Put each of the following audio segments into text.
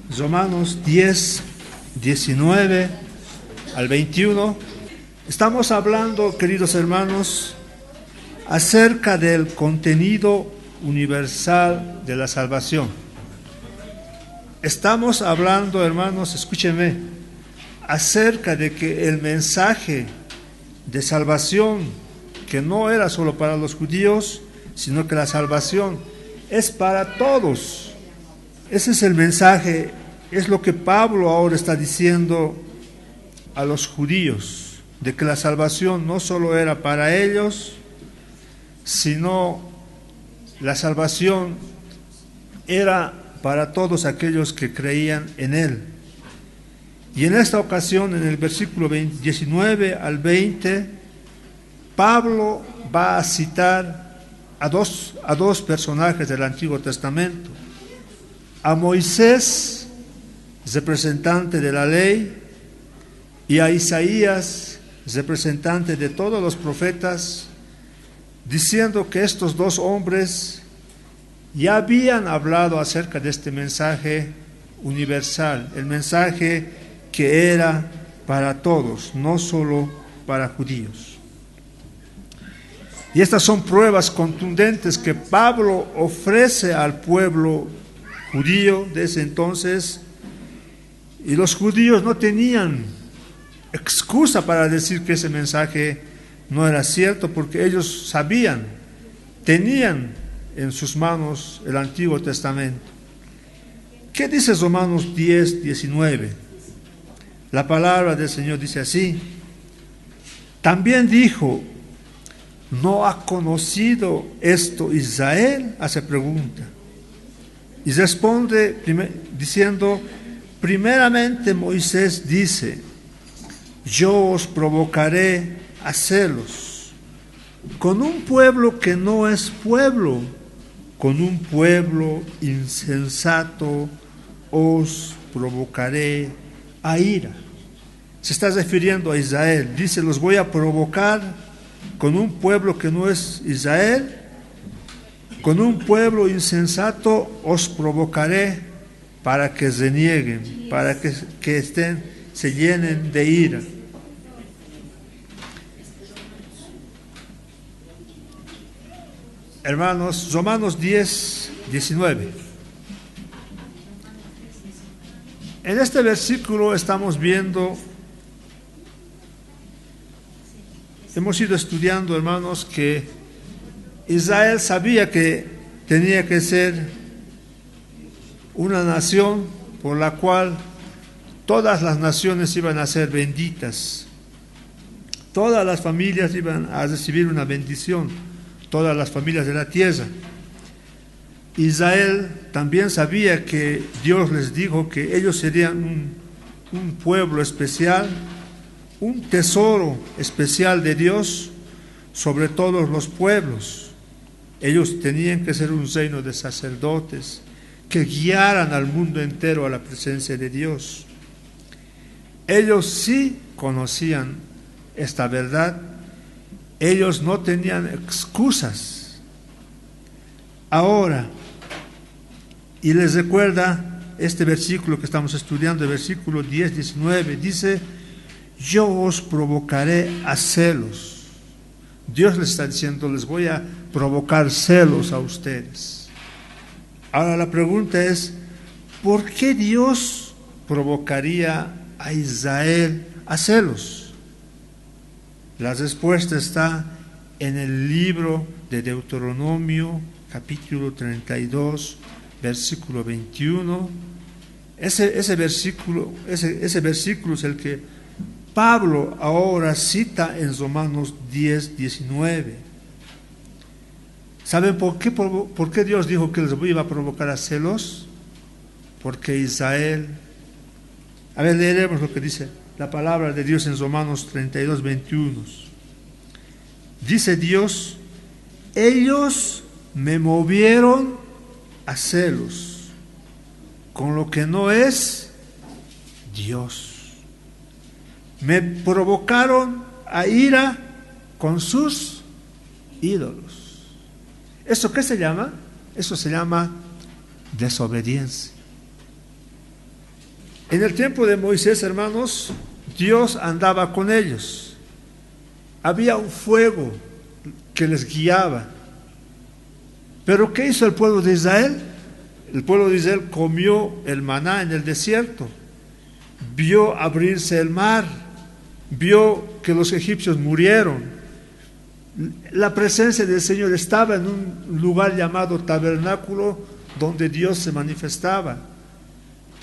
Romanos 10, 19 al 21. Estamos hablando, queridos hermanos, acerca del contenido universal de la salvación. Estamos hablando, hermanos, escúchenme, acerca de que el mensaje de salvación, que no era solo para los judíos, sino que la salvación es para todos. Ese es el mensaje, es lo que Pablo ahora está diciendo a los judíos, de que la salvación no solo era para ellos, sino la salvación era para todos aquellos que creían en Él. Y en esta ocasión, en el versículo 19 al 20, Pablo va a citar a dos personajes del Antiguo Testamento: a Moisés, representante de la ley, y a Isaías, representante de todos los profetas, diciendo que estos dos hombres ya habían hablado acerca de este mensaje universal, el mensaje que era para todos, no solo para judíos. Y estas son pruebas contundentes que Pablo ofrece al pueblo judío de ese entonces, y los judíos no tenían excusa para decir que ese mensaje no era cierto, porque ellos sabían, tenían en sus manos el Antiguo Testamento. ¿Qué dice Romanos 10, 19? La palabra del Señor dice así: también dijo, ¿no ha conocido esto Israel? Hace pregunta. Y responde diciendo, primeramente Moisés dice, yo os provocaré a celos con un pueblo que no es pueblo, con un pueblo insensato os provocaré a ira. Se está refiriendo a Israel. Dice, los voy a provocar con un pueblo que no es Israel, con un pueblo insensato os provocaré para que renieguen, para que se llenen de ira. Hermanos, Romanos 10, 19. En este versículo estamos viendo, hemos ido estudiando, hermanos, que Israel sabía que tenía que ser una nación por la cual todas las naciones iban a ser benditas. Todas las familias iban a recibir una bendición, todas las familias de la tierra. Israel también sabía que Dios les dijo que ellos serían un pueblo especial, un tesoro especial de Dios sobre todos los pueblos. Ellos tenían que ser un reino de sacerdotes que guiaran al mundo entero a la presencia de Dios. Ellos sí conocían esta verdad, ellos no tenían excusas. Ahora, y les recuerda este versículo que estamos estudiando, el versículo 10, 19, dice, yo os provocaré a celos. Dios les está diciendo, les voy a provocar celos a ustedes. Ahora la pregunta es, ¿por qué Dios provocaría a Israel a celos? La respuesta está en el libro de Deuteronomio, capítulo 32, versículo 21. Ese versículo es el que Pablo ahora cita en Romanos 10, 19. ¿Saben por qué Dios dijo que les iba a provocar a celos? Porque Israel... A ver, leeremos lo que dice la palabra de Dios en Romanos 32, 21. Dice Dios, ellos me movieron a celos con lo que no es Dios. Me provocaron a ira con sus ídolos. ¿Eso qué se llama? Eso se llama desobediencia. En el tiempo de Moisés, hermanos, Dios andaba con ellos. Había un fuego que les guiaba. Pero ¿qué hizo el pueblo de Israel? El pueblo de Israel comió el maná en el desierto, vio abrirse el mar, vio que los egipcios murieron. La presencia del Señor estaba en un lugar llamado tabernáculo donde Dios se manifestaba.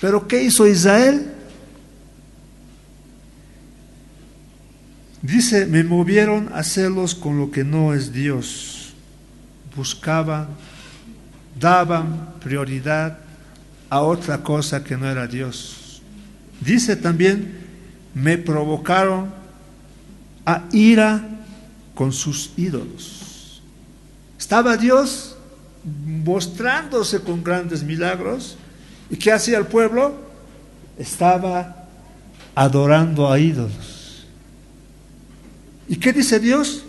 Pero ¿qué hizo Israel? Dice, me movieron a celos con lo que no es Dios. Buscaban, daban prioridad a otra cosa que no era Dios. Dice también, me provocaron a ira con sus ídolos. Estaba Dios mostrándose con grandes milagros. ¿Y qué hacía el pueblo? Estaba adorando a ídolos. ¿Y qué dice Dios?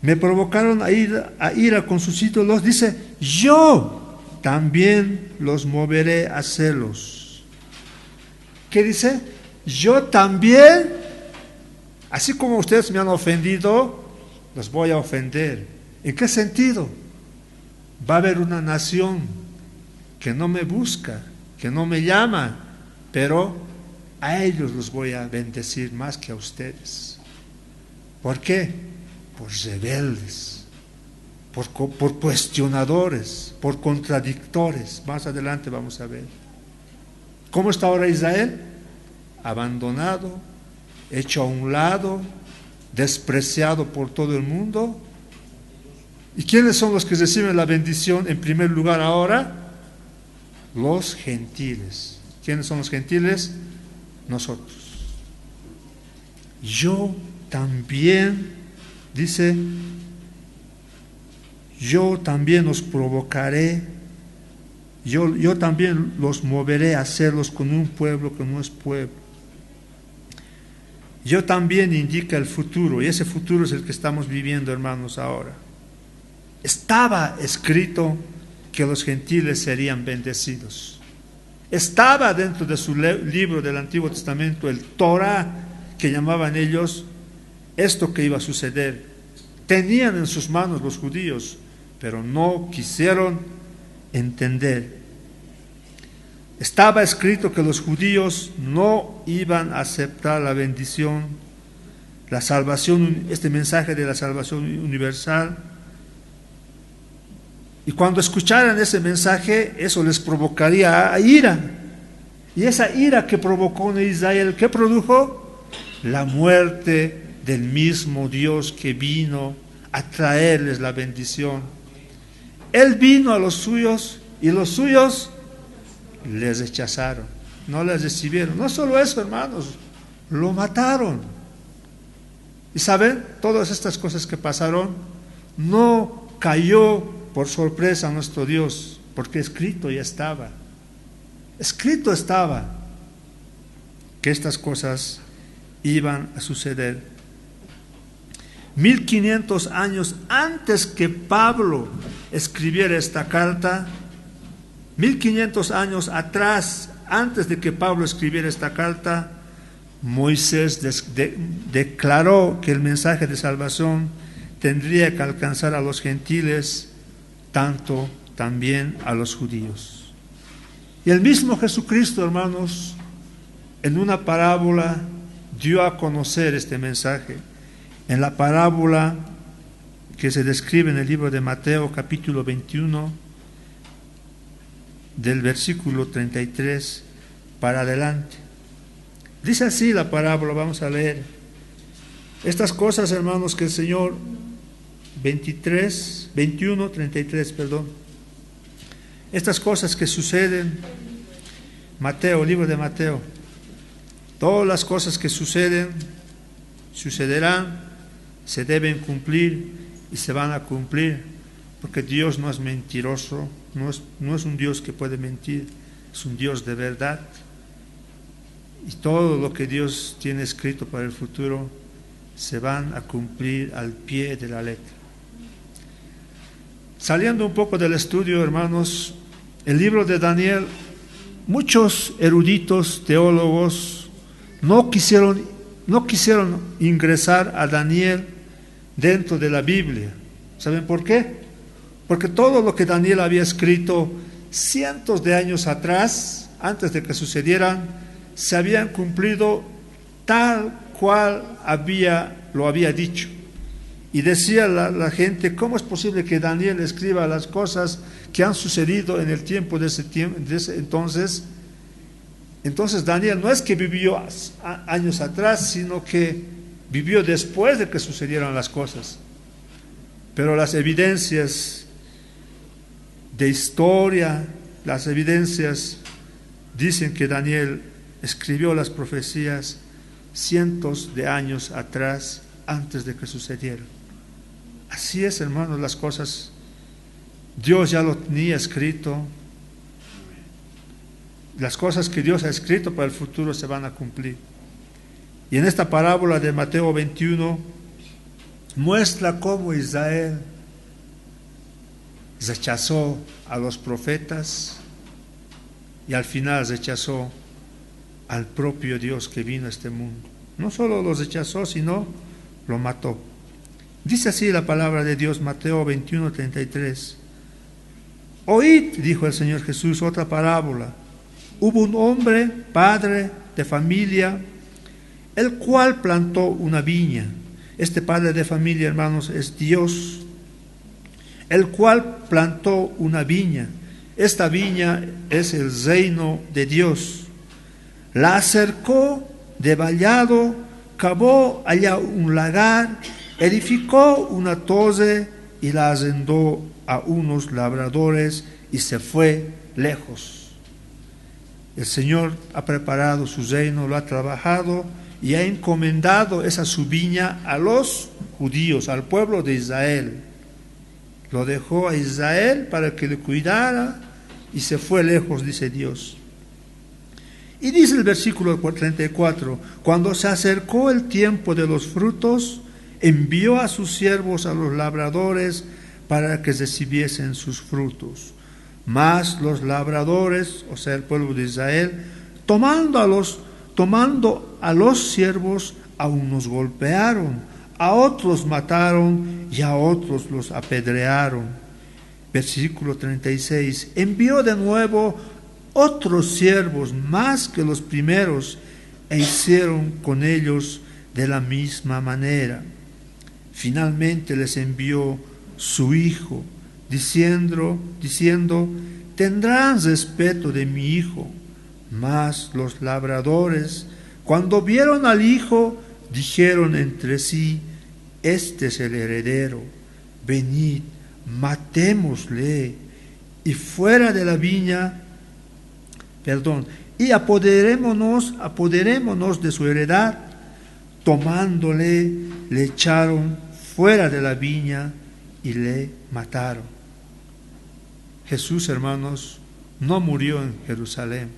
Me provocaron a ira con sus ídolos. Dice, yo también los moveré a celos. ¿Qué dice? Yo también, así como ustedes me han ofendido, los voy a ofender. ¿En qué sentido? Va a haber una nación que no me busca, que no me llama, pero a ellos los voy a bendecir más que a ustedes. ¿Por qué? Por rebeldes, por cuestionadores, por contradictores. Más adelante vamos a ver. ¿Cómo está ahora Israel? Abandonado, hecho a un lado, despreciado por todo el mundo. ¿Y quiénes son los que reciben la bendición en primer lugar ahora? Los gentiles. ¿Quiénes son los gentiles? Nosotros. Yo también, dice, yo también os provocaré, yo también los moveré a hacerlos con un pueblo que no es pueblo. Yo también indica el futuro, y ese futuro es el que estamos viviendo, hermanos, ahora. Estaba escrito que los gentiles serían bendecidos. Estaba dentro de su libro del Antiguo Testamento, el Torah, que llamaban ellos, esto que iba a suceder. Tenían en sus manos los judíos, pero no quisieron entender. Estaba escrito que los judíos no iban a aceptar la bendición, la salvación, este mensaje de la salvación universal. Y cuando escucharan ese mensaje, eso les provocaría ira. Y esa ira que provocó en Israel, ¿qué produjo? La muerte del mismo Dios que vino a traerles la bendición. Él vino a los suyos y los suyos les rechazaron, no les recibieron. No solo eso, hermanos, lo mataron. Y saben, todas estas cosas que pasaron, no cayó por sorpresa a nuestro Dios, porque escrito ya estaba. Escrito estaba que estas cosas iban a suceder. 1500 años antes que Pablo escribiera esta carta, 1500 años atrás, antes de que Pablo escribiera esta carta, Moisés declaró que el mensaje de salvación tendría que alcanzar a los gentiles, tanto también a los judíos. Y el mismo Jesucristo, hermanos, en una parábola dio a conocer este mensaje. En la parábola que se describe en el libro de Mateo, capítulo 21, del versículo 33 para adelante. Dice así la parábola, vamos a leer. Estas cosas, hermanos, que el Señor 21, 33, perdón. Estas cosas que suceden, Mateo, libro de Mateo, todas las cosas que sucederán, se deben cumplir y se van a cumplir, porque Dios no es mentiroso, no es un Dios que puede mentir, es un Dios de verdad. Y todo lo que Dios tiene escrito para el futuro se van a cumplir al pie de la letra. Saliendo un poco del estudio, hermanos, el libro de Daniel muchos eruditos teólogos no quisieron ingresar a Daniel dentro de la Biblia. ¿Saben por qué? Porque todo lo que Daniel había escrito cientos de años atrás, antes de que sucedieran, se habían cumplido tal cual lo había dicho. Y decía la gente, ¿cómo es posible que Daniel escriba las cosas que han sucedido en el tiempo de ese entonces? Entonces Daniel no es que vivió años atrás, sino que vivió después de que sucedieran las cosas. Pero las evidencias de historia, las evidencias dicen que Daniel escribió las profecías cientos de años atrás, antes de que sucedieran. Así es, hermanos, las cosas. Dios ya lo tenía escrito. Las cosas que Dios ha escrito para el futuro se van a cumplir. Y en esta parábola de Mateo 21 muestra cómo Israel rechazó a los profetas y al final rechazó al propio Dios que vino a este mundo. No solo los rechazó, sino lo mató. Dice así la palabra de Dios, Mateo 21:33. Oíd, dijo el Señor Jesús, otra parábola. Hubo un hombre, padre de familia, el cual plantó una viña. Este padre de familia, hermanos, es Dios, el cual plantó una viña. Esta viña es el reino de Dios. La acercó de vallado, cavó allá un lagar, edificó una torre y la arrendó a unos labradores y se fue lejos. El Señor ha preparado su reino, lo ha trabajado y ha encomendado esa su viña a los judíos, al pueblo de Israel. Lo dejó a Israel para que le cuidara y se fue lejos, dice Dios. Y dice el versículo 34, cuando se acercó el tiempo de los frutos, envió a sus siervos a los labradores para que recibiesen sus frutos. Mas los labradores, o sea el pueblo de Israel, tomando a los siervos, a unos golpearon, a otros mataron y a otros los apedrearon. Versículo 36, envió de nuevo otros siervos más que los primeros e hicieron con ellos de la misma manera. Finalmente les envió su hijo, diciendo, tendrán respeto de mi hijo. Mas los labradores, cuando vieron al hijo, dijeron entre sí, este es el heredero, venid, matémosle, y fuera de la viña, y apoderémonos de su heredad. Tomándole, le echaron fuera de la viña y le mataron. Jesús, hermanos, no murió en Jerusalén.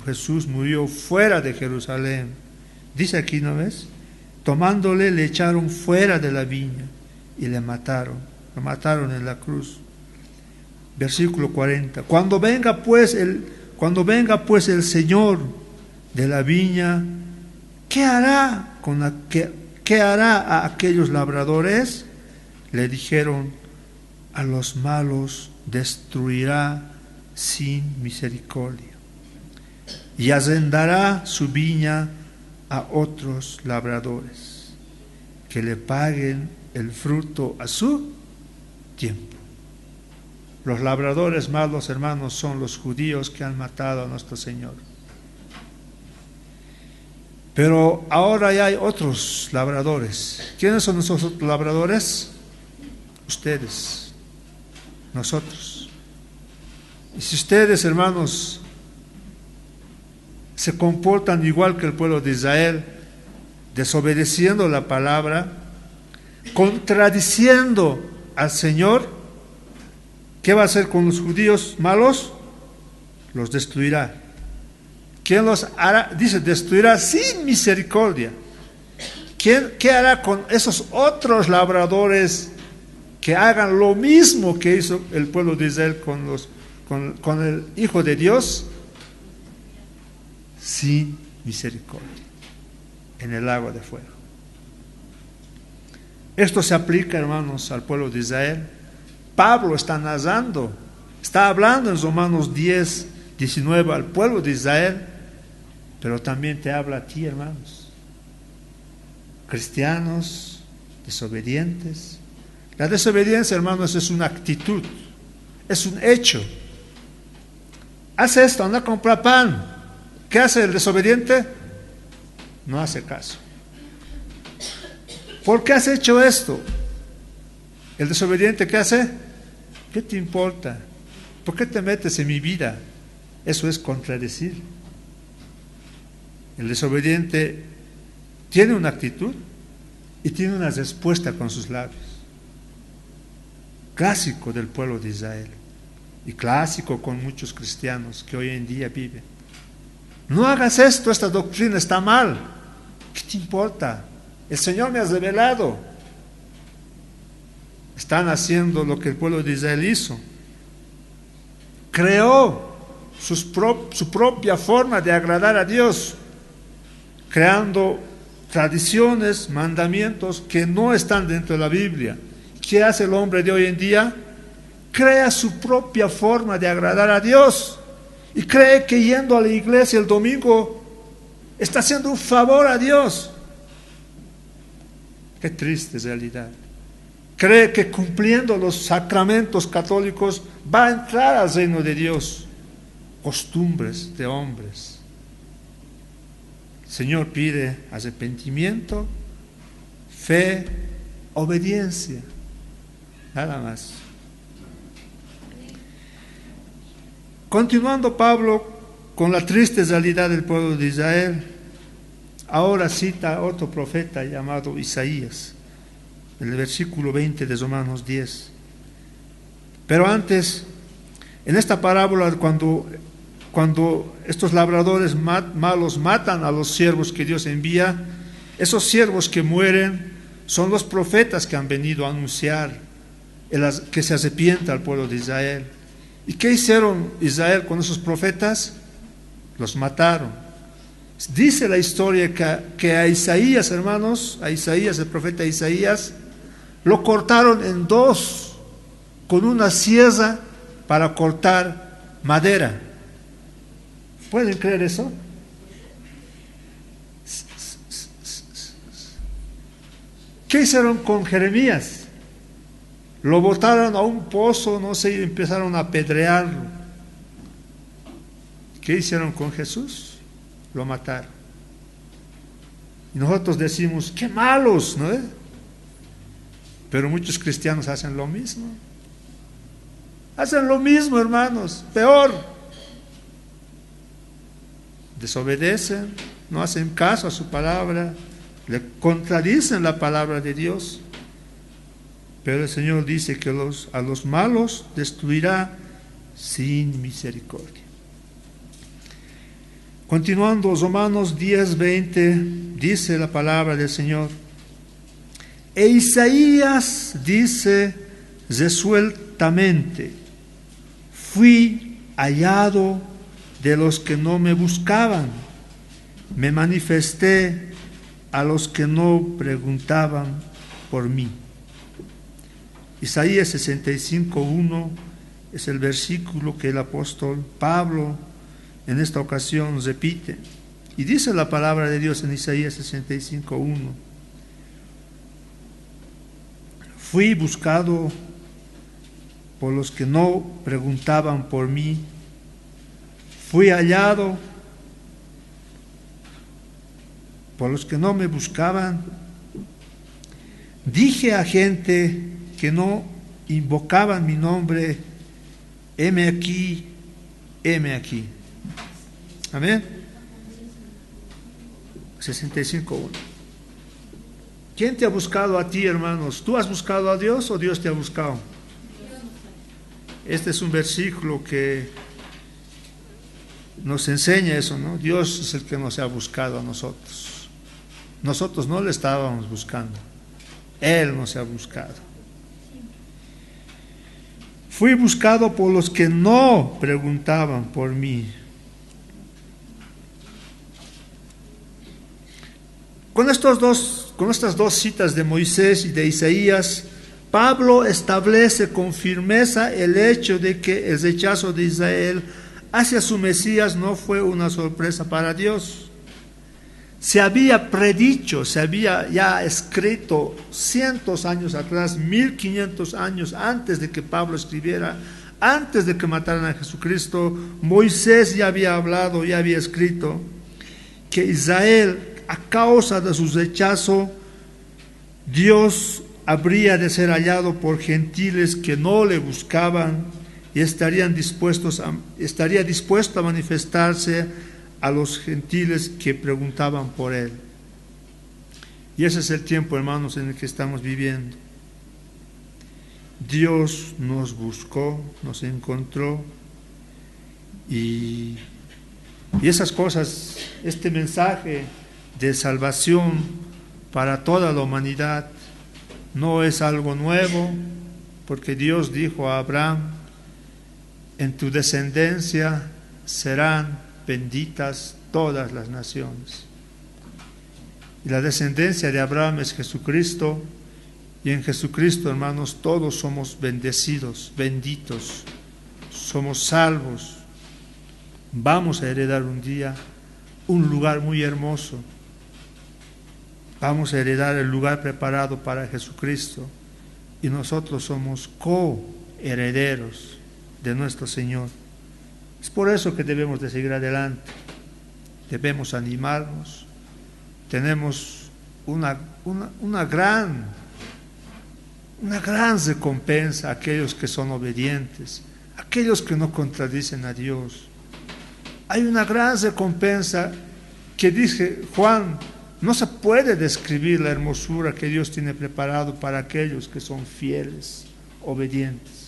Jesús murió fuera de Jerusalén. Dice aquí, ¿no ves? Tomándole, le echaron fuera de la viña y le mataron. Lo mataron en la cruz. Versículo 40. Cuando venga pues el Señor de la viña, ¿qué hará a aquellos labradores? Le dijeron, a los malos destruirá sin misericordia y arrendará su viña a otros labradores que le paguen el fruto a su tiempo. Los labradores malos, hermanos, son los judíos que han matado a nuestro Señor. Pero ahora ya hay otros labradores. ¿Quiénes son esos otros labradores? Ustedes, nosotros. Y si ustedes, hermanos, se comportan igual que el pueblo de Israel, desobedeciendo la palabra, contradiciendo al Señor, ¿qué va a hacer con los judíos malos? Los destruirá. ¿Quién los hará? Dice, destruirá sin misericordia. ¿Qué hará con esos otros labradores que hagan lo mismo que hizo el pueblo de Israel con el Hijo de Dios? sin misericordia en el lago de fuego. Esto se aplica, hermanos, al pueblo de Israel. Pablo está narrando, está hablando en Romanos 10, 19 al pueblo de Israel, pero también te habla a ti, hermanos, cristianos, desobedientes. La desobediencia, hermanos, es una actitud, es un hecho. Hace esto, anda a comprar pan. ¿Qué hace el desobediente? No hace caso. ¿Por qué has hecho esto? El desobediente, ¿qué hace? ¿Qué te importa? ¿Por qué te metes en mi vida? Eso es contradecir. El desobediente tiene una actitud y tiene una respuesta con sus labios. Clásico del pueblo de Israel y clásico con muchos cristianos que hoy en día viven. No hagas esto, esta doctrina está mal. ¿Qué te importa? El Señor me ha revelado. Están haciendo lo que el pueblo de Israel hizo. Creó su propia forma de agradar a Dios, creando tradiciones, mandamientos que no están dentro de la Biblia. ¿Qué hace el hombre de hoy en día? Crea su propia forma de agradar a Dios y cree que yendo a la iglesia el domingo está haciendo un favor a Dios. Qué triste realidad. Cree que cumpliendo los sacramentos católicos va a entrar al reino de Dios. Costumbres de hombres. El Señor pide arrepentimiento, fe, obediencia. Nada más. Continuando Pablo con la triste realidad del pueblo de Israel, ahora cita a otro profeta llamado Isaías, en el versículo 20 de Romanos 10. Pero antes, en esta parábola, cuando estos labradores malos matan a los siervos que Dios envía, esos siervos que mueren son los profetas que han venido a anunciar que se arrepienta al pueblo de Israel. ¿Y qué hicieron Israel con esos profetas? Los mataron. Dice la historia que a Isaías, hermanos, a Isaías, el profeta Isaías, lo cortaron en dos con una sierra para cortar madera. ¿Pueden creer eso? ¿Qué hicieron con Jeremías? Lo botaron a un pozo, no sé, y empezaron a apedrearlo. ¿Qué hicieron con Jesús? Lo mataron. Y nosotros decimos, qué malos, ¿no? Pero muchos cristianos hacen lo mismo. Hacen lo mismo, hermanos, peor. Desobedecen, no hacen caso a su palabra, le contradicen la palabra de Dios. Pero el Señor dice que a los malos destruirá sin misericordia. Continuando, Romanos 10, 20, dice la palabra del Señor. E Isaías dice resueltamente: fui hallado de los que no me buscaban, me manifesté a los que no preguntaban por mí. Isaías 65:1 es el versículo que el apóstol Pablo en esta ocasión repite. Y dice la palabra de Dios en Isaías 65:1: fui buscado por los que no preguntaban por mí, fui hallado por los que no me buscaban. Dije a gente que no invocaban mi nombre, heme aquí, heme aquí. Amén. 65:1. ¿Quién te ha buscado a ti, hermanos? ¿Tú has buscado a Dios o Dios te ha buscado? Este es un versículo que nos enseña eso, ¿no? Dios es el que nos ha buscado a nosotros. Nosotros no le estábamos buscando. Él nos ha buscado. Fui buscado por los que no preguntaban por mí. con estas dos citas de Moisés y de Isaías, Pablo establece con firmeza el hecho de que el rechazo de Israel hacia su Mesías no fue una sorpresa para Dios. Se había predicho, se había ya escrito cientos años atrás, 1500 años antes de que Pablo escribiera, antes de que mataran a Jesucristo. Moisés ya había hablado, ya había escrito que Israel, a causa de su rechazo, Dios habría de ser hallado por gentiles que no le buscaban y estaría dispuesto a manifestarse a los gentiles que preguntaban por él. Y ese es el tiempo, hermanos, en el que estamos viviendo. Dios nos buscó, nos encontró, y esas cosas, este mensaje de salvación para toda la humanidad no es algo nuevo, porque Dios dijo a Abraham: en tu descendencia serán benditas todas las naciones. Y la descendencia de Abraham es Jesucristo, y en Jesucristo, hermanos, todos somos bendecidos, benditos, somos salvos. Vamos a heredar un día un lugar muy hermoso. Vamos a heredar el lugar preparado para Jesucristo, y nosotros somos coherederos de nuestro Señor. Es por eso que debemos de seguir adelante, debemos animarnos. Tenemos una gran recompensa a aquellos que son obedientes, aquellos que no contradicen a Dios. Hay una gran recompensa que dice Juan: no se puede describir la hermosura que Dios tiene preparado para aquellos que son fieles, obedientes,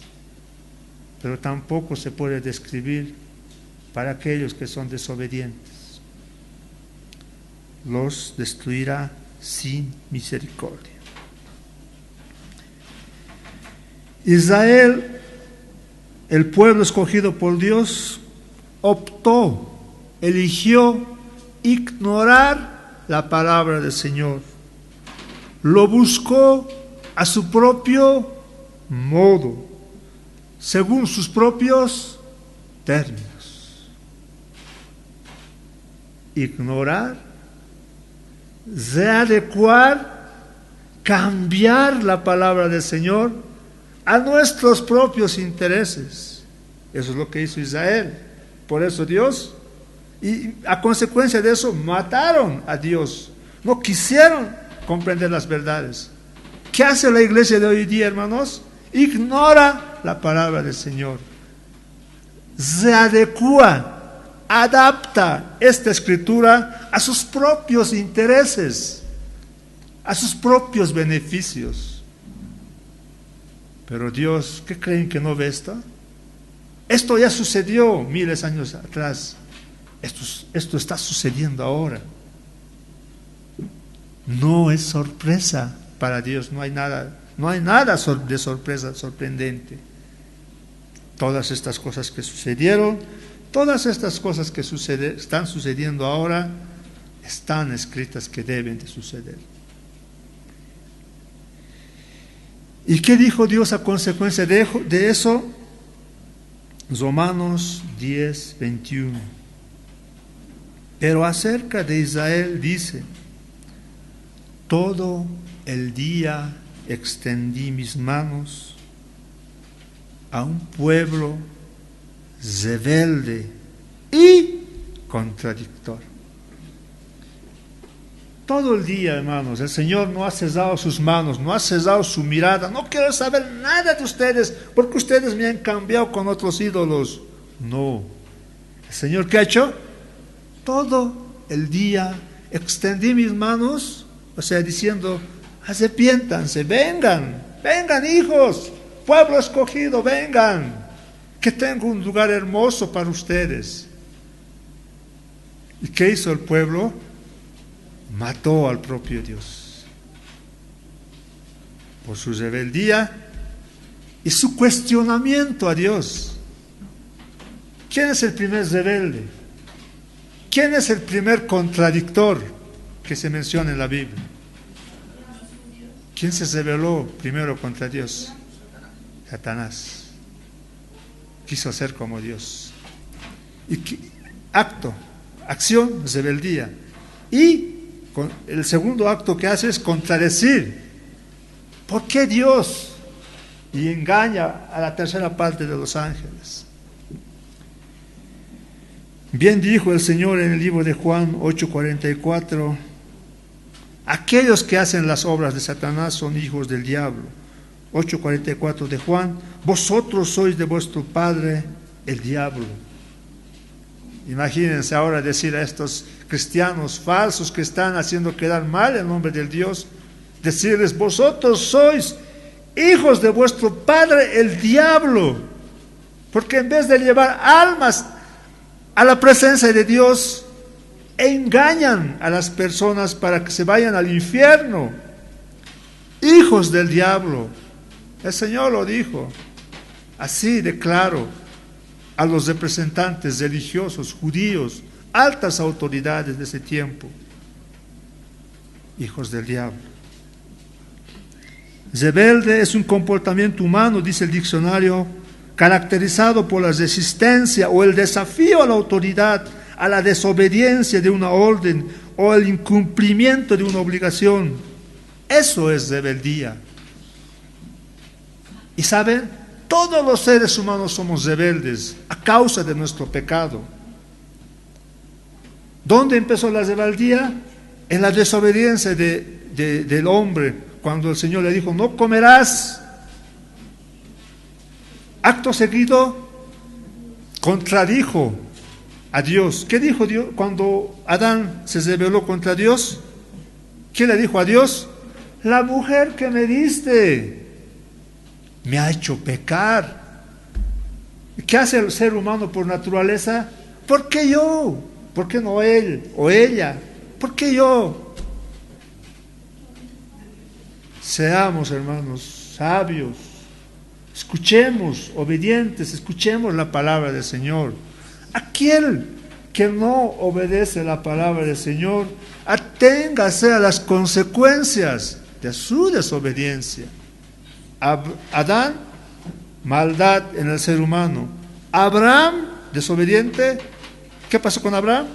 pero tampoco se puede describir para aquellos que son desobedientes. Los destruirá sin misericordia. Israel, el pueblo escogido por Dios, eligió ignorar la palabra del Señor. Lo buscó a su propio modo, según sus propios términos. Ignorar, readecuar, cambiar la palabra del Señor a nuestros propios intereses. Eso es lo que hizo Israel. Por eso Dios, y a consecuencia de eso, mataron a Dios. No quisieron comprender las verdades. ¿Qué hace la iglesia de hoy día, hermanos? Ignora la palabra del Señor. Se adecua, adapta esta escritura a sus propios intereses, a sus propios beneficios. Pero Dios, ¿qué creen que no ve esto? Esto ya sucedió miles de años atrás. Esto está sucediendo ahora. No es sorpresa para Dios, no hay nada de sorpresa sorprendente. Todas estas cosas que sucedieron, todas estas cosas que están sucediendo ahora, están escritas que deben de suceder. ¿Y qué dijo Dios a consecuencia de eso? Romanos 10, 21. Pero acerca de Israel dice: todo el día extendí mis manos a un pueblo rebelde y contradictor. Todo el día, hermanos, el Señor no ha cesado sus manos, no ha cesado su mirada. No quiero saber nada de ustedes, porque ustedes me han cambiado con otros ídolos. No. ¿El Señor qué ha hecho? Todo el día extendí mis manos, o sea, diciendo: arrepiéntanse, vengan hijos, pueblo escogido, vengan, que tengo un lugar hermoso para ustedes. ¿Y qué hizo el pueblo? Mató al propio Dios por su rebeldía y su cuestionamiento a Dios. ¿Quién es el primer rebelde? ¿Quién es el primer contradictor? que se menciona en la Biblia. ¿Quién se rebeló primero contra Dios? Satanás. Quiso ser como Dios. Y acción, rebeldía. Y el segundo acto que hace es contradecir. ¿Por qué Dios? Y engaña a la tercera parte de los ángeles. Bien dijo el Señor en el libro de Juan 8:44, aquellos que hacen las obras de Satanás son hijos del diablo. 8:44 de Juan, vosotros sois de vuestro padre el diablo. Imagínense ahora decir a estos cristianos falsos que están haciendo quedar mal el nombre del Dios, decirles, vosotros sois hijos de vuestro padre el diablo, porque en vez de llevar almas a la presencia de Dios, engañan a las personas para que se vayan al infierno. Hijos del diablo. El Señor lo dijo así de claro a los representantes religiosos, judíos, altas autoridades de ese tiempo. Hijos del diablo. Rebelde es un comportamiento humano, dice el diccionario, caracterizado por la resistencia o el desafío a la autoridad, a la desobediencia de una orden o el incumplimiento de una obligación. Eso es rebeldía. Y saben, todos los seres humanos somos rebeldes a causa de nuestro pecado. ¿Dónde empezó la rebeldía? En la desobediencia del hombre, cuando el Señor le dijo, no comerás. Acto seguido, contradijo a Dios. ¿Qué dijo Dios cuando Adán se rebeló contra Dios? ¿Qué le dijo a Dios? La mujer que me diste me ha hecho pecar. ¿Qué hace el ser humano por naturaleza? ¿Por qué yo? ¿Por qué no él o ella? ¿Por qué yo? Seamos, hermanos, sabios. Escuchemos, obedientes, escuchemos la palabra del Señor. Aquel que no obedece la palabra del Señor, aténgase a las consecuencias de su desobediencia. Adán, maldad en el ser humano. Abraham, desobediente. ¿Qué pasó con Abraham?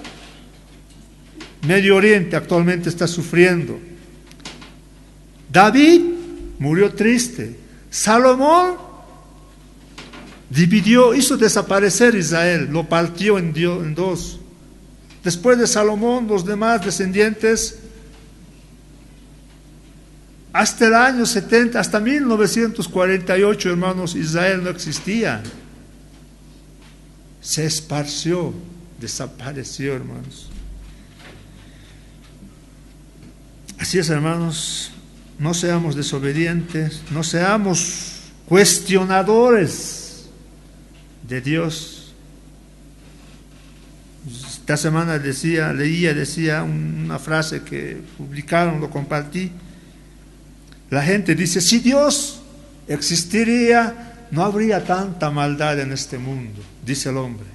Medio Oriente actualmente está sufriendo. David murió triste. Salomón dividió, hizo desaparecer Israel, lo partió en dos. Después de Salomón, los demás descendientes, hasta el año 70, hasta 1948, hermanos, Israel no existía. Se esparció, desapareció, hermanos. Así es, hermanos, no seamos desobedientes, no seamos cuestionadores de Dios. Esta semana leía una frase que publicaron, lo compartí. La gente dice, si Dios existiría, no habría tanta maldad en este mundo, dice el hombre.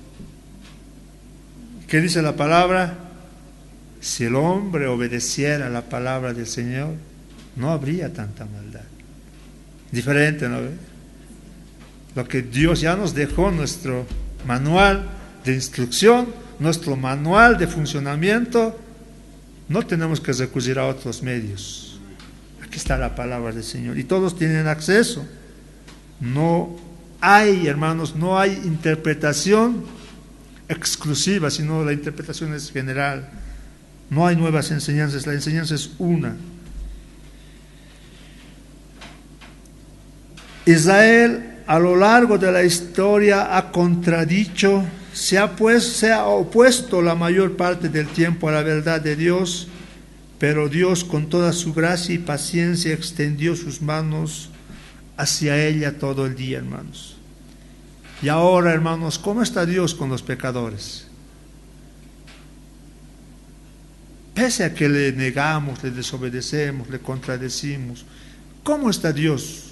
¿Qué dice la palabra? Si el hombre obedeciera la palabra del Señor, no habría tanta maldad. Diferente, ¿no? Lo que Dios ya nos dejó, nuestro manual de instrucción, nuestro manual de funcionamiento, no tenemos que recurrir a otros medios. Aquí está la palabra del Señor y todos tienen acceso. No hay, hermanos, no hay interpretación exclusiva, sino la interpretación es general. No hay nuevas enseñanzas, la enseñanza es una. Israel a lo largo de la historia ha contradicho, se ha opuesto la mayor parte del tiempo a la verdad de Dios, pero Dios con toda su gracia y paciencia extendió sus manos hacia ella todo el día, hermanos. Y ahora, hermanos, ¿cómo está Dios con los pecadores? Pese a que le negamos, le desobedecemos, le contradecimos, ¿cómo está Dios?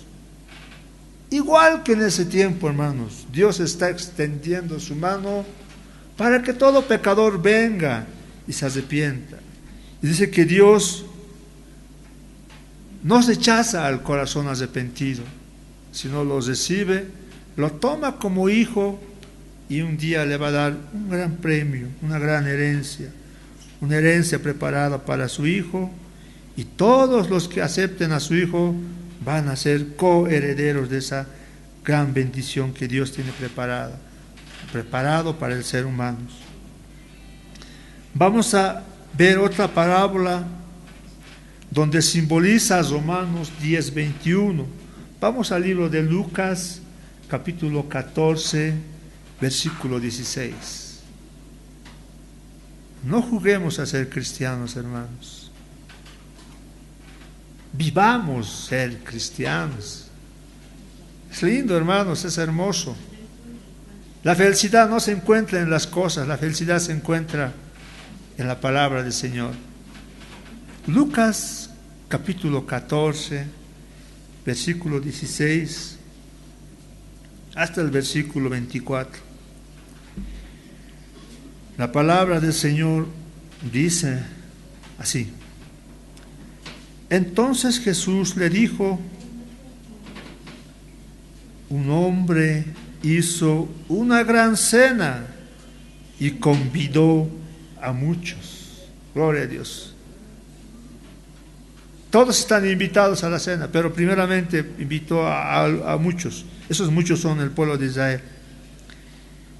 Igual que en ese tiempo, hermanos, Dios está extendiendo su mano para que todo pecador venga y se arrepienta. Y dice que Dios no rechaza al corazón arrepentido, sino lo recibe, lo toma como hijo y un día le va a dar un gran premio, una herencia preparada para su hijo, y todos los que acepten a su hijo van a ser coherederos de esa gran bendición que Dios tiene preparado para el ser humano. Vamos a ver otra parábola donde simboliza Romanos 10:21. Vamos al libro de Lucas, capítulo 14, versículo 16. No juguemos a ser cristianos, hermanos. Vivamos ser cristianos. Es lindo, hermanos, es hermoso. La felicidad no se encuentra en las cosas, la felicidad se encuentra en la palabra del Señor. Lucas capítulo 14, versículo 16 hasta el versículo 24. La palabra del Señor dice así: Entonces Jesús le dijo: un hombre hizo una gran cena y convidó a muchos. Gloria a Dios. Todos están invitados a la cena, pero primeramente invitó a muchos. Esos muchos son el pueblo de Israel.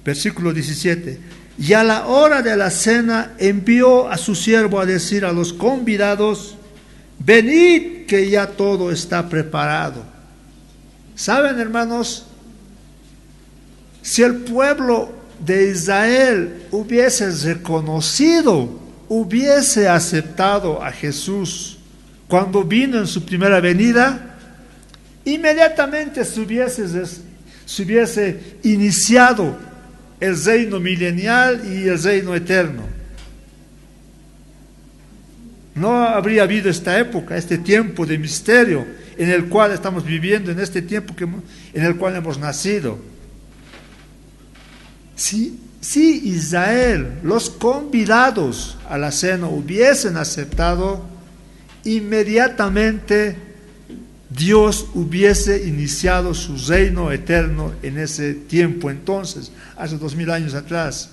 Versículo 17. Y a la hora de la cena envió a su siervo a decir a los convidados: venid, que ya todo está preparado. ¿Saben, hermanos? Si el pueblo de Israel hubiese reconocido, hubiese aceptado a Jesús cuando vino en su primera venida, inmediatamente se hubiese iniciado el reino milenial y el reino eterno. No habría habido esta época, este tiempo de misterio en el cual estamos viviendo, en este tiempo en el cual hemos nacido. Si Israel, los convidados a la cena, hubiesen aceptado, inmediatamente Dios hubiese iniciado su reino eterno en ese tiempo entonces, hace 2000 años atrás.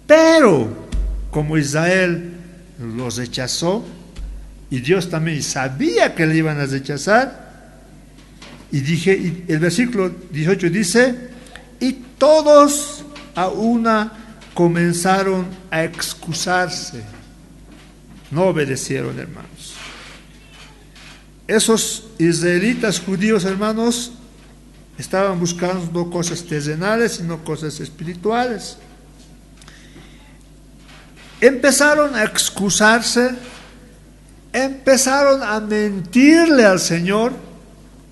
Pero como Israel los rechazó, y Dios también sabía que le iban a rechazar, y el versículo 18 dice: y todos a una comenzaron a excusarse. No obedecieron, hermanos. Esos israelitas judíos, hermanos, estaban buscando cosas terrenales y no cosas espirituales. Empezaron a excusarse, empezaron a mentirle al Señor,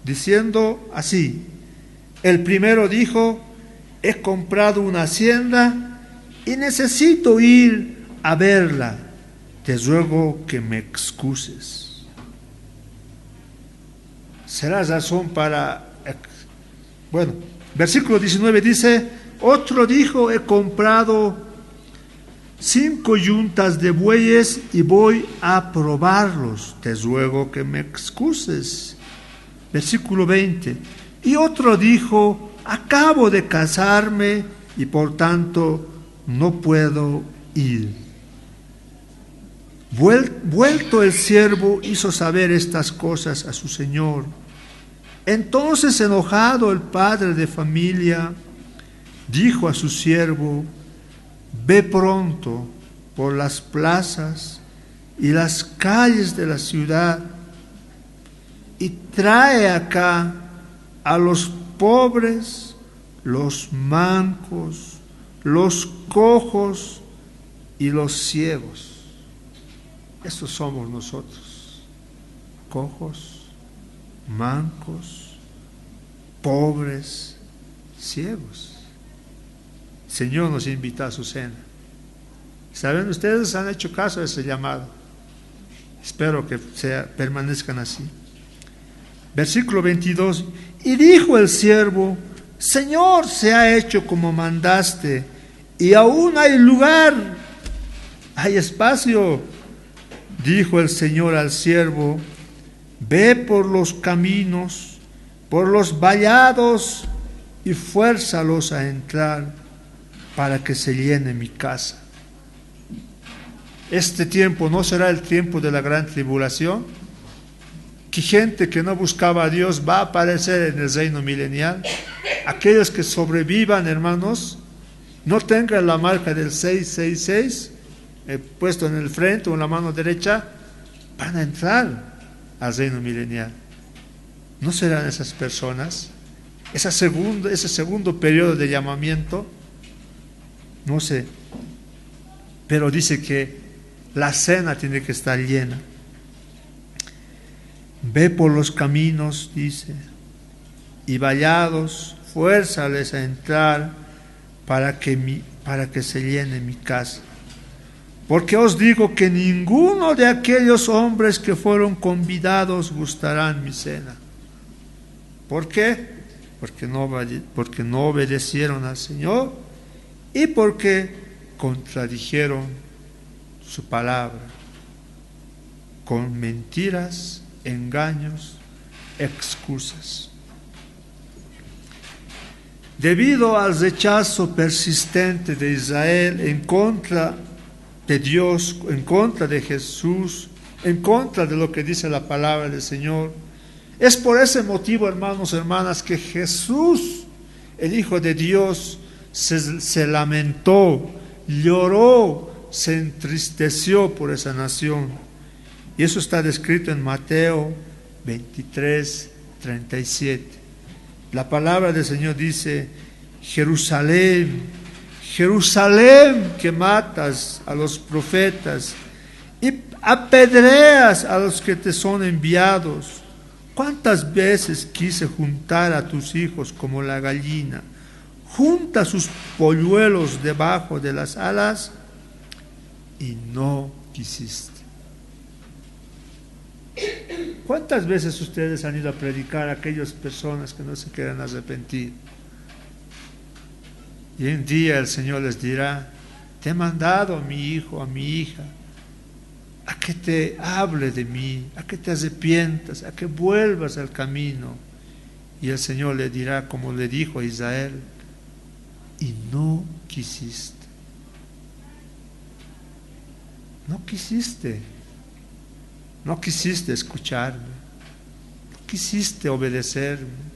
diciendo así. El primero dijo: he comprado una hacienda y necesito ir a verla. Te ruego que me excuses. Será razón para... Bueno, versículo 19 dice: otro dijo: he comprado 5 yuntas de bueyes y voy a probarlos. Te ruego que me excuses. Versículo 20. Y otro dijo: acabo de casarme y por tanto no puedo ir. Vuelto el siervo hizo saber estas cosas a su señor. Entonces, enojado, el padre de familia dijo a su siervo: ve pronto por las plazas y las calles de la ciudad y trae acá a los pobres, los mancos, los cojos y los ciegos. Estos somos nosotros: cojos, mancos, pobres, ciegos. El Señor nos invita a su cena. ¿Saben? Ustedes han hecho caso a ese llamado. Espero que permanezcan así. Versículo 22. Y dijo el siervo: Señor, se ha hecho como mandaste, y aún hay lugar. hay espacio. Dijo el Señor al siervo: ve por los caminos, por los vallados, y fuérzalos a entrar, para que se llene mi casa. Este tiempo no será el tiempo de la gran tribulación, que gente que no buscaba a Dios va a aparecer en el reino milenial. Aquellos que sobrevivan, hermanos, no tengan la marca del 666 puesto en el frente o en la mano derecha, van a entrar al reino milenial. ¿No serán esas personas? Ese segundo periodo de llamamiento, no sé, pero dice que la cena tiene que estar llena. Ve por los caminos, dice, y vallados, fuérzales a entrar para que se llene mi casa. Porque os digo que ninguno de aquellos hombres que fueron convidados gustarán mi cena. ¿Por qué? Porque no obedecieron al Señor y porque contradijeron su palabra con mentiras, engaños, excusas. Debido al rechazo persistente de Israel en contra de Dios, en contra de Jesús, en contra de lo que dice la palabra del Señor, es por ese motivo, hermanos, hermanas, que Jesús, el Hijo de Dios, se lamentó, lloró, se entristeció por esa nación. Y eso está descrito en Mateo 23:37. La palabra del Señor dice: Jerusalén, Jerusalén, que matas a los profetas y apedreas a los que te son enviados. ¿Cuántas veces quise juntar a tus hijos como la gallina junta sus polluelos debajo de las alas, y no quisiste? ¿Cuántas veces ustedes han ido a predicar a aquellas personas que no se quieren arrepentir? Y un día el Señor les dirá: te he mandado a mi hijo, a mi hija, a que te hable de mí, a que te arrepientas, a que vuelvas al camino. Y el Señor le dirá, como le dijo a Israel: y no quisiste. No quisiste. No quisiste escucharme. No quisiste obedecerme.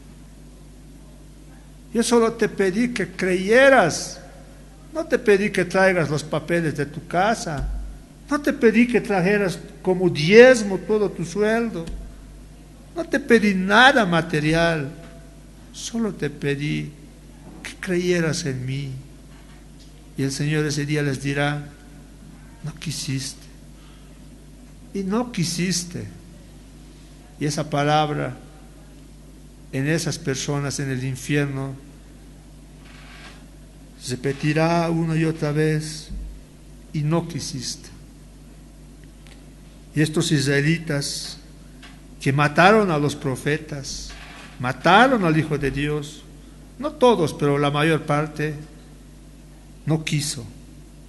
Yo solo te pedí que creyeras. No te pedí que traigas los papeles de tu casa. No te pedí que trajeras como diezmo todo tu sueldo. No te pedí nada material. Solo te pedí que creyeras en mí. Y el Señor ese día les dirá: no quisiste. Y no quisiste. Y esa palabra en esas personas en el infierno se repetirá una y otra vez: y no quisiste. Y estos israelitas que mataron a los profetas, mataron al Hijo de Dios, no todos, pero la mayor parte, no quiso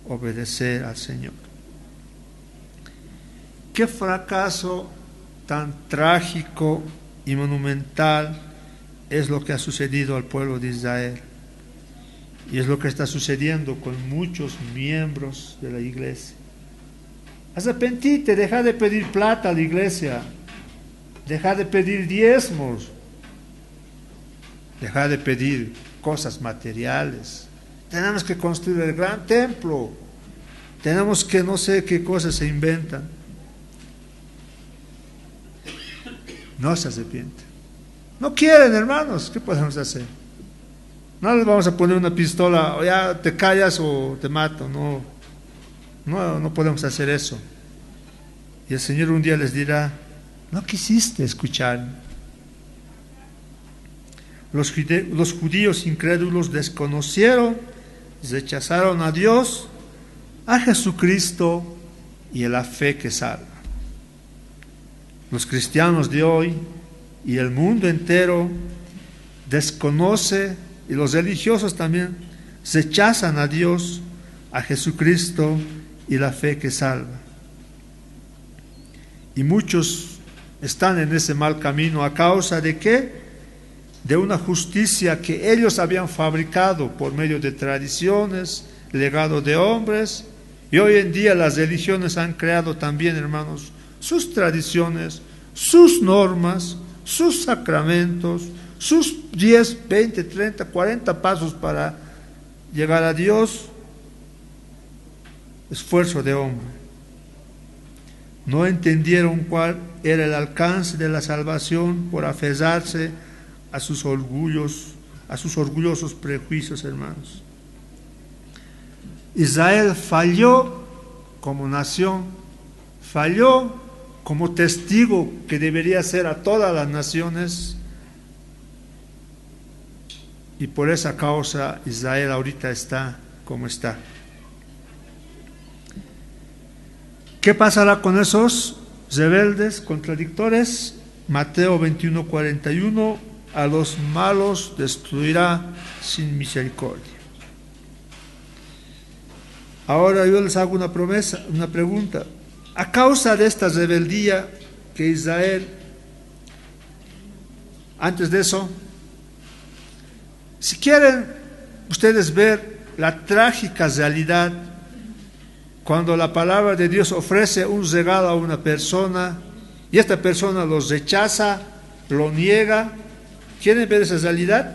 obedecer al Señor. Qué fracaso tan trágico y monumental es lo que ha sucedido al pueblo de Israel. Y es lo que está sucediendo con muchos miembros de la iglesia. Arrepentite, deja de pedir plata a la iglesia, deja de pedir diezmos, deja de pedir cosas materiales. Tenemos que construir el gran templo, tenemos que no sé qué cosas se inventan. No se arrepienten. No quieren, hermanos. ¿Qué podemos hacer? No les vamos a poner una pistola: o ya te callas o te mato. No podemos hacer eso. Y el Señor un día les dirá: no quisiste escuchar. Los judíos incrédulos desconocieron, rechazaron a Dios, a Jesucristo y a la fe que salva. Los cristianos de hoy y el mundo entero desconoce, y los religiosos también rechazan a Dios, a Jesucristo y la fe que salva. Y muchos están en ese mal camino a causa de ¿qué? De una justicia que ellos habían fabricado por medio de tradiciones, legado de hombres, y hoy en día las religiones han creado también, hermanos, sus tradiciones, sus normas, sus sacramentos, sus 10, 20, 30, 40 pasos para llegar a Dios. Esfuerzo de hombre. No entendieron cuál era el alcance de la salvación por aferrarse a sus orgullos, a sus orgullosos prejuicios, hermanos. Israel falló como nación, falló como testigo que debería ser a todas las naciones, y por esa causa Israel ahorita está como está. ¿Qué pasará con esos rebeldes, contradictores? Mateo 21:41, a los malos destruirá sin misericordia. Ahora yo les hago una promesa, una pregunta. A causa de esta rebeldía que Israel, antes de eso, si quieren ustedes ver la trágica realidad, cuando la palabra de Dios ofrece un regalo a una persona y esta persona los rechaza, lo niega, ¿quieren ver esa realidad?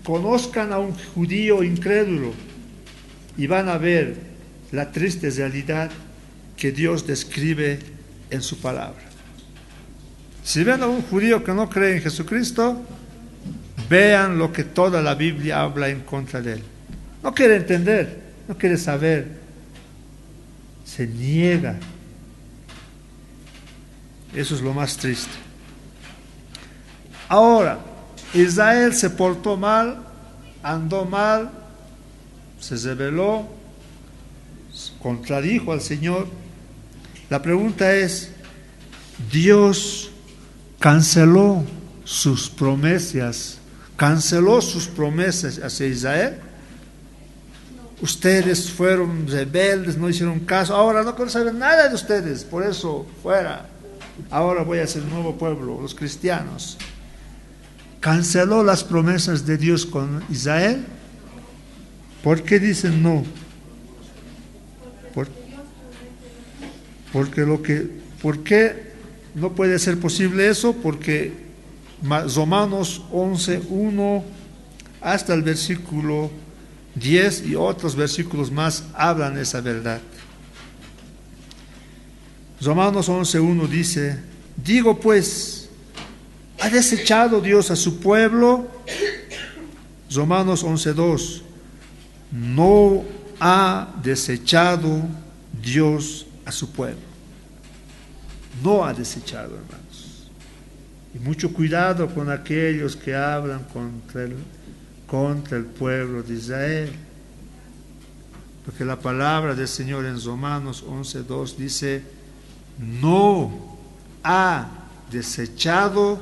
Conozcan a un judío incrédulo y van a ver la triste realidad que Dios describe en su palabra. Si ven a un judío que no cree en Jesucristo, vean lo que toda la Biblia habla en contra de él. No quiere entender, no quiere saber, se niega. Eso es lo más triste. Ahora, Israel se portó mal, andó mal, se rebeló, contradijo al Señor. La pregunta es, ¿Dios canceló sus promesas hacia Israel? Ustedes fueron rebeldes, no hicieron caso, ahora no quiero saber nada de ustedes, por eso fuera, ahora voy a ser un nuevo pueblo, los cristianos. ¿Canceló las promesas de Dios con Israel? ¿Por qué dicen no? ¿Por qué no puede ser posible eso? Porque Romanos 11:1 hasta el versículo 10 y otros versículos más hablan de esa verdad. Romanos 11:1 dice: digo pues, ¿ha desechado Dios a su pueblo? Romanos 11:2: no ha desechado Dios a su pueblo. No ha desechado, hermanos. Y mucho cuidado con aquellos que hablan contra el pueblo de Israel, porque la palabra del Señor en Romanos 11:2 dice: no ha desechado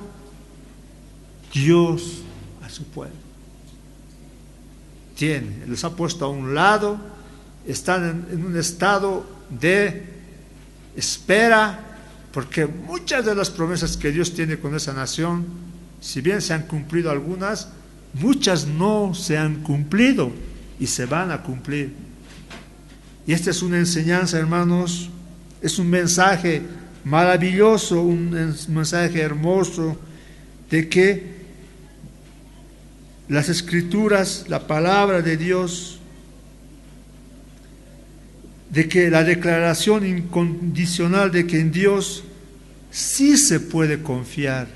Dios a su pueblo. Les ha puesto a un lado, están en un estado de espera, porque muchas de las promesas que Dios tiene con esa nación, si bien se han cumplido algunas, muchas no se han cumplido y se van a cumplir. Y esta es una enseñanza, hermanos, es un mensaje maravilloso, un mensaje hermoso de que las Escrituras, la palabra de Dios, de que la declaración incondicional de que en Dios sí se puede confiar.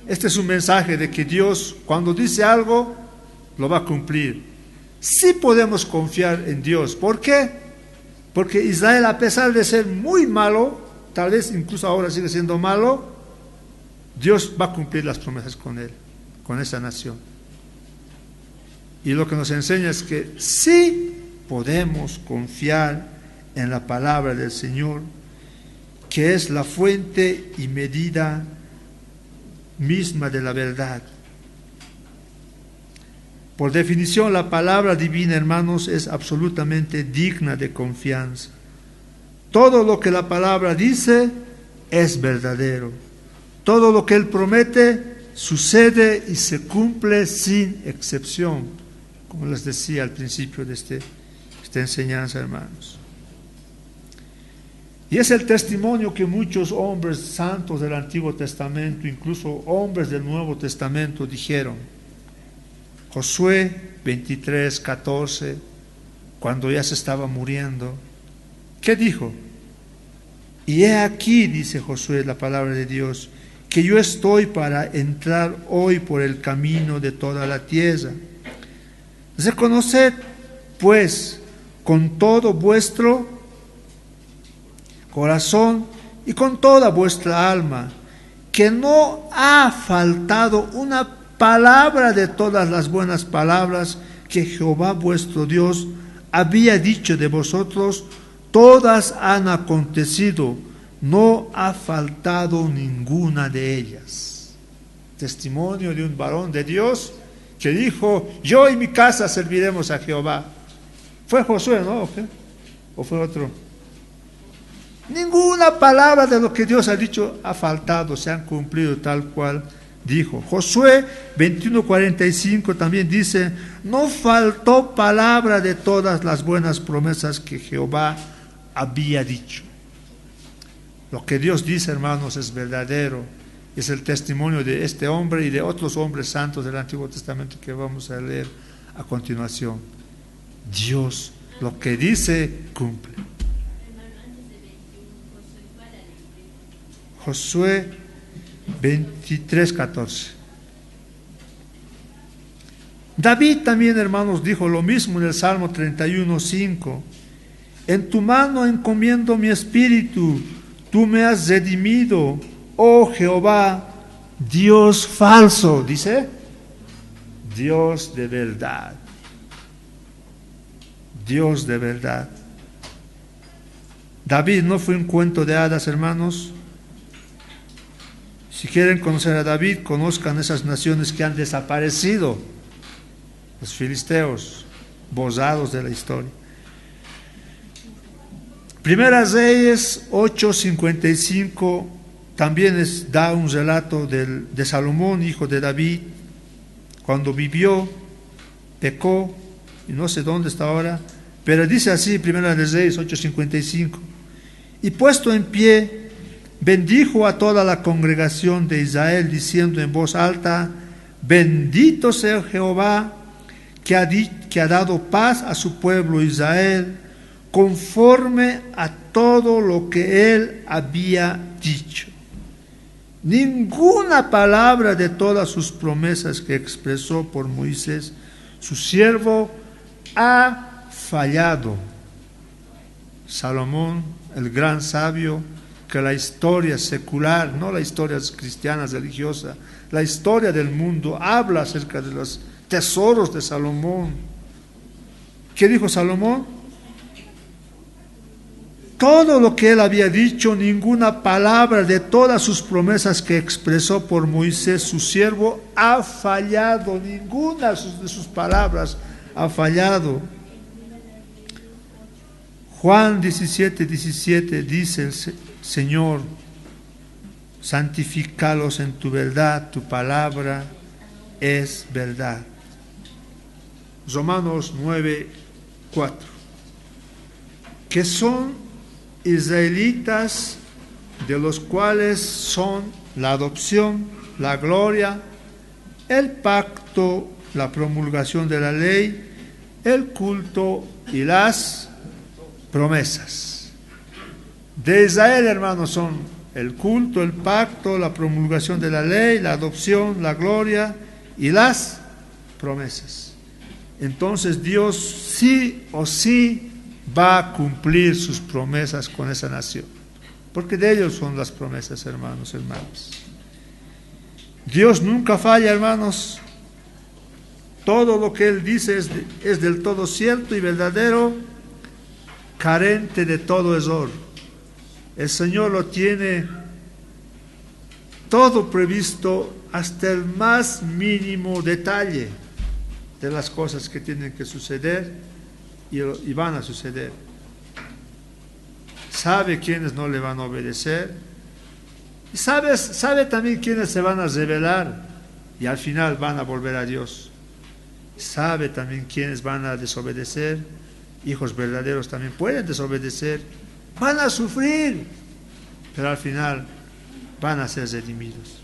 Este es un mensaje de que Dios, cuando dice algo, lo va a cumplir. Sí podemos confiar en Dios. ¿Por qué? Porque Israel, a pesar de ser muy malo, tal vez incluso ahora sigue siendo malo, Dios va a cumplir las promesas con él, con esa nación. Y lo que nos enseña es que sí podemos confiar en la palabra del Señor, que es la fuente y medida misma de la verdad. Por definición, la palabra divina, hermanos, es absolutamente digna de confianza. Todo lo que la palabra dice es verdadero. Todo lo que Él promete sucede y se cumple sin excepción, como les decía al principio de esta enseñanza, hermanos. Y es el testimonio que muchos hombres santos del Antiguo Testamento, incluso hombres del Nuevo Testamento, dijeron. Josué 23:14, cuando ya se estaba muriendo, ¿qué dijo? Y he aquí, dice Josué, la palabra de Dios, que yo estoy para entrar hoy por el camino de toda la tierra. Reconoced, pues, con todo vuestro corazón y con toda vuestra alma, que no ha faltado una palabra de todas las buenas palabras que Jehová vuestro Dios había dicho de vosotros, todas han acontecido, no ha faltado ninguna de ellas. Testimonio de un varón de Dios que dijo, yo y mi casa serviremos a Jehová. Fue Josué, ¿no? ¿O fue otro? Ninguna palabra de lo que Dios ha dicho ha faltado, se han cumplido tal cual dijo. Josué 21:45 también dice, no faltó palabra de todas las buenas promesas que Jehová había dicho. Lo que Dios dice, hermanos, es verdadero. Es el testimonio de este hombre y de otros hombres santos del Antiguo Testamento que vamos a leer a continuación. Dios lo que dice, cumple. Josué 23:14. David también, hermanos, dijo lo mismo en el Salmo 31:5. En tu mano encomiendo mi espíritu, tú me has redimido, oh Jehová, Dios falso, dice, Dios de verdad. Dios de verdad. David no fue un cuento de hadas, hermanos. Si quieren conocer a David, conozcan esas naciones que han desaparecido, los filisteos, borrados de la historia. Primera Reyes 8:55 también da un relato de Salomón, hijo de David, cuando vivió, pecó, y no sé dónde está ahora, pero dice así, Primera Reyes 8:55, y puesto en pie, bendijo a toda la congregación de Israel, diciendo en voz alta, bendito sea Jehová, que ha dado paz a su pueblo Israel, conforme a todo lo que él había dicho. Ninguna palabra de todas sus promesas que expresó por Moisés, su siervo, ha fallado. Salomón, el gran sabio, que la historia secular, no la historia cristiana religiosa, la historia del mundo habla acerca de los tesoros de Salomón. ¿Qué dijo Salomón? Todo lo que él había dicho, ninguna palabra de todas sus promesas que expresó por Moisés, su siervo, ha fallado. Ninguna de sus palabras ha fallado. Juan 17:17 dice el Señor, santifícalos en tu verdad, tu palabra es verdad. Romanos 9:4, que son israelitas, de los cuales son la adopción, la gloria, el pacto, la promulgación de la ley, el culto y las promesas. De Israel, hermanos, son el culto, el pacto, la promulgación de la ley, la adopción, la gloria y las promesas. Entonces Dios sí o sí va a cumplir sus promesas con esa nación, porque de ellos son las promesas, hermanos, hermanas. Dios nunca falla, hermanos. Todo lo que Él dice es del todo cierto y verdadero, carente de todo error. El Señor lo tiene todo previsto hasta el más mínimo detalle. de las cosas que tienen que suceder y van a suceder. Sabe quiénes no le van a obedecer y sabe también quiénes se van a rebelar y al final van a volver a Dios. Sabe también quiénes van a desobedecer. Hijos verdaderos también pueden desobedecer, van a sufrir, pero al final van a ser redimidos.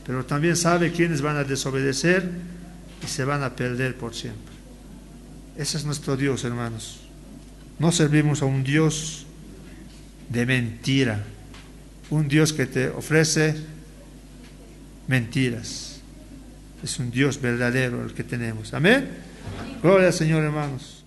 Pero también sabe quiénes van a desobedecer y se van a perder por siempre. Ese es nuestro Dios, hermanos. No servimos a un Dios de mentira, un Dios que te ofrece mentiras. Es un Dios verdadero el que tenemos. Amén. Gloria al Señor, hermanos.